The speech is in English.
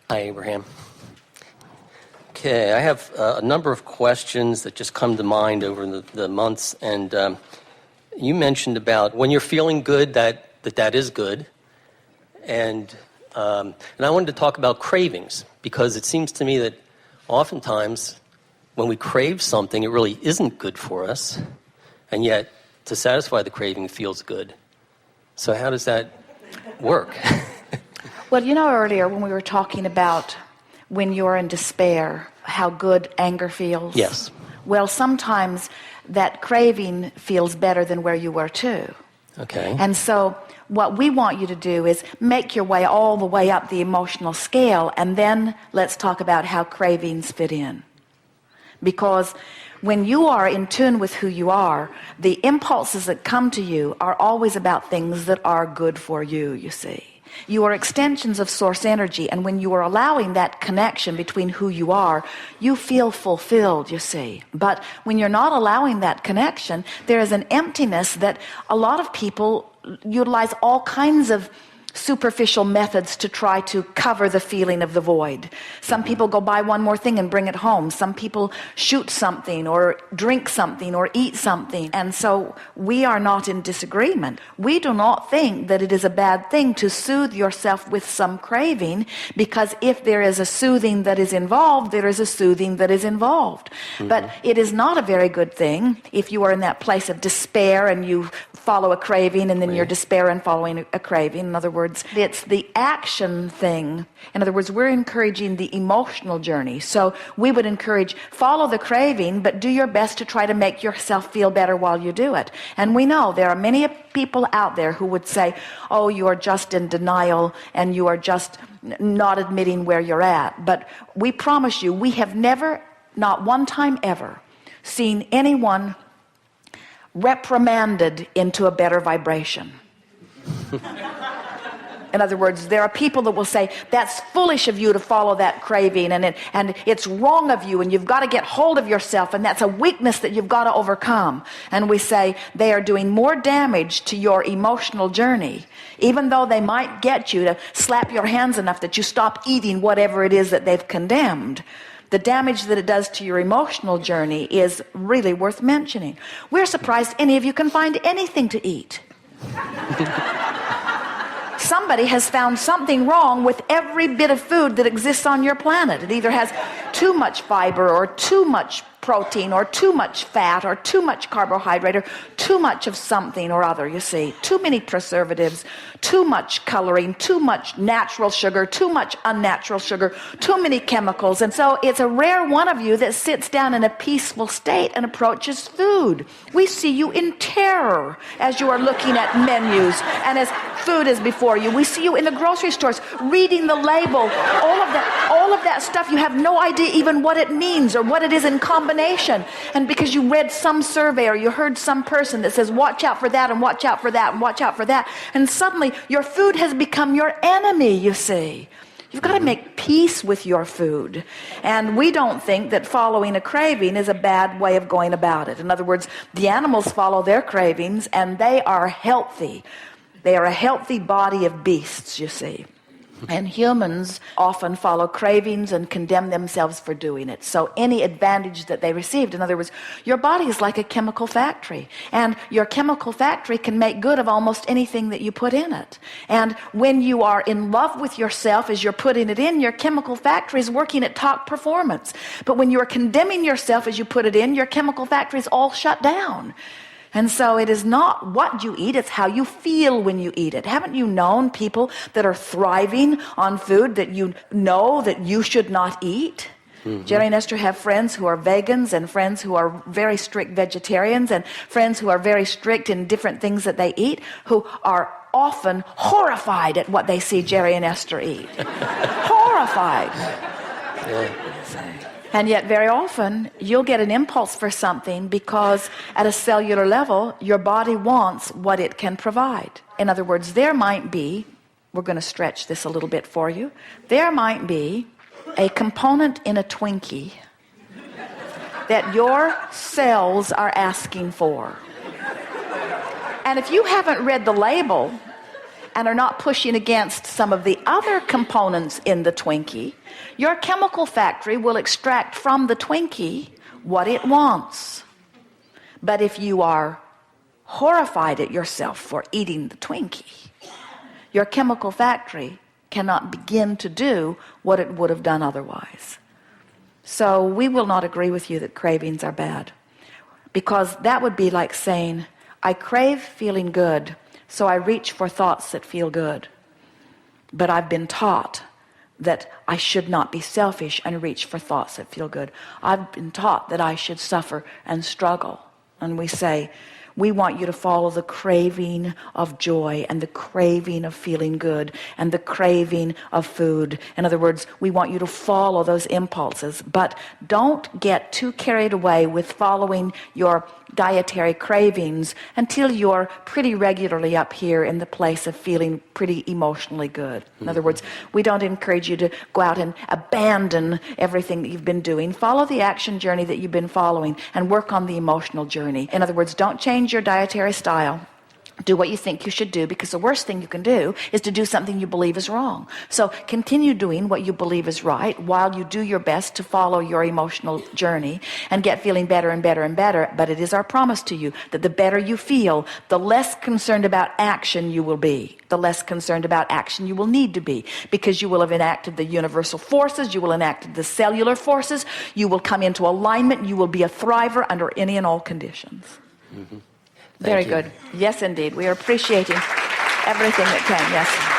Hi, Abraham. Okay, I have a number of questions that just come to mind over the months, and you mentioned about when you're feeling good, that is good, and I wanted to talk about cravings, because it seems to me that oftentimes when we crave something, it really isn't good for us, and yet to satisfy the craving feels good. So how does that work? Well, earlier when we were talking about when you're in despair, how good anger feels? Yes. Well, sometimes that craving feels better than where you were too. Okay. And so what we want you to do is make your way all the way up the emotional scale, and then let's talk about how cravings fit in. Because when you are in tune with who you are, the impulses that come to you are always about things that are good for you, you see. You are extensions of source energy, and when you are allowing that connection between who you are, you feel fulfilled, you see. But when you're not allowing that connection, there is an emptiness that a lot of people utilize all kinds of superficial methods to try to cover the feeling of the void. Some people go buy one more thing and bring it home. Some people shoot something or drink something or eat something. And so we are not in disagreement. We do not think that it is a bad thing to soothe yourself with some craving, because if there is a soothing that is involved, there is a soothing that is involved. Mm-hmm. But it is not a very good thing if you are in that place of despair and you follow a craving, and then you're despair and following a craving. In other words, it's the action thing. In other words, we're encouraging the emotional journey. So we would encourage, follow the craving, but do your best to try to make yourself feel better while you do it. And we know there are many people out there who would say, oh, you are just in denial and you are just not admitting where you're at. But we promise you, we have never, not one time ever, seen anyone reprimanded into a better vibration. In other words, there are people that will say, that's foolish of you to follow that craving, and it's wrong of you, and you've got to get hold of yourself, and that's a weakness that you've got to overcome. And we say they are doing more damage to your emotional journey, even though they might get you to slap your hands enough that you stop eating whatever it is that they've condemned. The damage that it does to your emotional journey is really worth mentioning. We're surprised any of you can find anything to eat. Somebody has found something wrong with every bit of food that exists on your planet. It either has too much fiber or too much protein or too much fat or too much carbohydrate or too much of something or other, you see. Too many preservatives, too much coloring, too much natural sugar, too much unnatural sugar, too many chemicals. And so it's a rare one of you that sits down in a peaceful state and approaches food. We see you in terror as you are looking at menus and as food is before you. We see you in the grocery stores reading the label. All of that stuff, you have no idea even what it means or what it is in combination. And because you read some survey or you heard some person that says, watch out for that and watch out for that and watch out for that. And suddenly your food has become your enemy, you see. You've got to make peace with your food. And we don't think that following a craving is a bad way of going about it. In other words, the animals follow their cravings and they are healthy. They are a healthy body of beasts, you see. And humans often follow cravings and condemn themselves for doing it. So any advantage that they received, in other words, your body is like a chemical factory. And your chemical factory can make good of almost anything that you put in it. And when you are in love with yourself as you're putting it in, your chemical factory is working at top performance. But when you're condemning yourself as you put it in, your chemical factory is all shut down. And so it is not what you eat, it's how you feel when you eat it. Haven't you known people that are thriving on food that you know that you should not eat? Mm-hmm. Jerry and Esther have friends who are vegans and friends who are very strict vegetarians and friends who are very strict in different things that they eat, who are often horrified at what they see Jerry and Esther eat. Horrified. Yeah. And yet very often you'll get an impulse for something because at a cellular level, your body wants what it can provide. In other words, there might be, we're going to stretch this a little bit for you, there might be a component in a Twinkie that your cells are asking for. And if you haven't read the label, and are not pushing against some of the other components in the Twinkie, your chemical factory will extract from the Twinkie what it wants. But if you are horrified at yourself for eating the Twinkie, your chemical factory cannot begin to do what it would have done otherwise. So we will not agree with you that cravings are bad, because that would be like saying, I crave feeling good, so I reach for thoughts that feel good. But I've been taught that I should not be selfish and reach for thoughts that feel good. I've been taught that I should suffer and struggle. And we say, we want you to follow the craving of joy and the craving of feeling good and the craving of food. In other words, we want you to follow those impulses, but don't get too carried away with following your dietary cravings until you're pretty regularly up here in the place of feeling pretty emotionally good. In other words, we don't encourage you to go out and abandon everything that you've been doing. Follow the action journey that you've been following and work on the emotional journey. In other words, don't change your dietary style. Do what you think you should do, because the worst thing you can do is to do something you believe is wrong. So continue doing what you believe is right while you do your best to follow your emotional journey and get feeling better and better and better. But it is our promise to you that the better you feel, the less concerned about action you will be. The less concerned about action you will need to be, because you will have enacted the universal forces, you will have enacted the cellular forces, you will come into alignment, you will be a thriver under any and all conditions. Mm-hmm. Very you. good. Yes, indeed. We are appreciating everything that came. Yes.